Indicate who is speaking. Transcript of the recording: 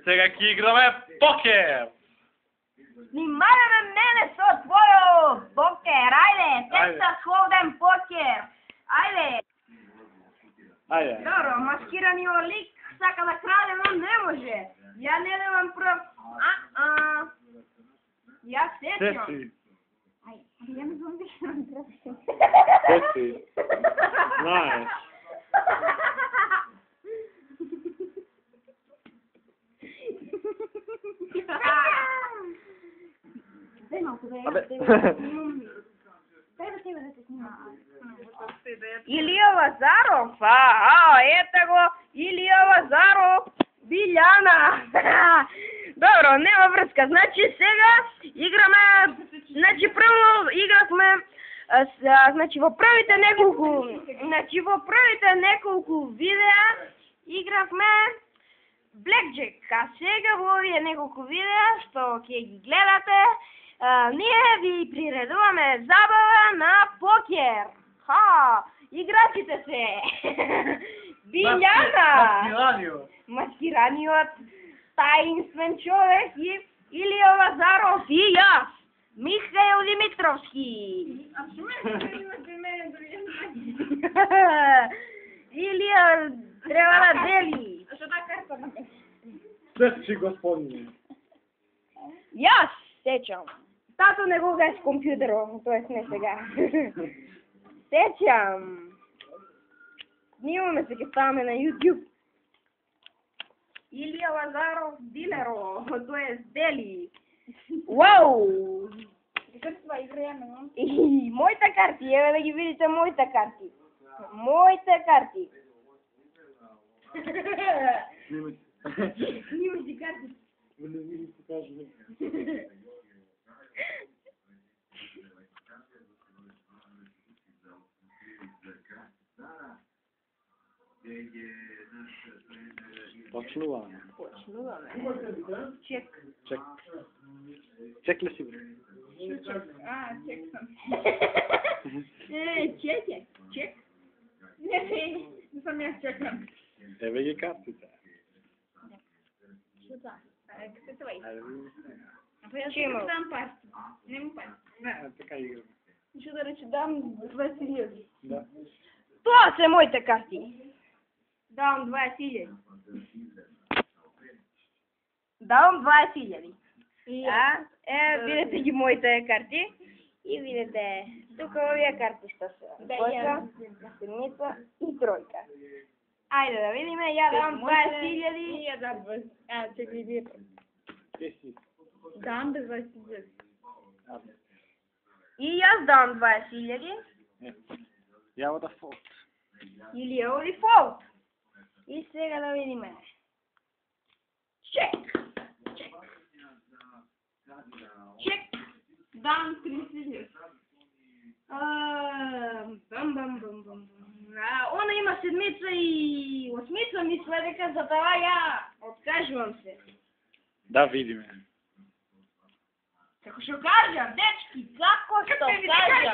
Speaker 1: Сега ќе играме покер.
Speaker 2: Снимајме мене со твојо покер, ајде, Texas Hold'em покер, ајде.
Speaker 1: Ајде.
Speaker 2: Добро, маскираниот лик сака да краде, но не може. Ја не немам прав. Ја сечам.
Speaker 1: Сеси.
Speaker 2: Ајде, ја не знам више нам треба.
Speaker 1: Сеси. Знаеш.
Speaker 2: Дай малко да
Speaker 1: Абе.
Speaker 2: Дай да тебе да се снима. Илија Лазаров, ето го, Илија Лазаров, Биљана. Добро, нема врска, значи сега играме, значи прво играхме, значи во првите неколку видеа игравме Blackjack, а сега во овие неколку видеа што ќе ги гледате, ние ви приредуваме забава на покер. Играчите се Биљана, маскираниот таинствен човек и Илија Лазаров и јас, Михаил Димитровски. А што имате мене Илија треба да дели. А што та карта на
Speaker 1: Сечи, господине.
Speaker 2: Јас сечам. Тато не го гас компјутерот, тоест не сега. Сечам. Снимаме се, ќе ставаме на YouTube. Илија Лазаров Дилеро, тоест Дели. Вау! Каква игра имам? И моите карти, еве да ги видите моите карти. Моите карти. Снимаш си карти.
Speaker 1: Не ми покажа. Почнуваме.
Speaker 2: Чек.
Speaker 1: Чек. Чек ли си, бре?
Speaker 2: Чек съм. Чек. Чек. Не съм я чекам.
Speaker 1: Еве ги картите.
Speaker 2: Що да? Какво това е?
Speaker 1: Айде,
Speaker 2: Чема? Дам парти. Нема парти.
Speaker 1: не, така играме.
Speaker 2: Ще да рече дам 20.000.
Speaker 1: Да.
Speaker 2: Това са моите карти. Давам 20.000. Давам 20.000. Видите ги моите карти. И видите, тук овие карти што се. Двојка, седмица и тројка. Ајде да видиме, ја давам 20.000.
Speaker 3: Ја дам 20. Чекай, вие.
Speaker 1: Ти си.
Speaker 3: Дам без 20.
Speaker 2: И јас давам 20.000.
Speaker 1: Ја да фолт.
Speaker 2: Или е оди фолт. И сега да видиме. Чек. Чек.
Speaker 3: Дам 30.
Speaker 2: Бам. Она има седмица и осмица, мисля дека за това ја откажувам се.
Speaker 1: Да видиме.
Speaker 2: Како што кажа, дечки, како што кажа.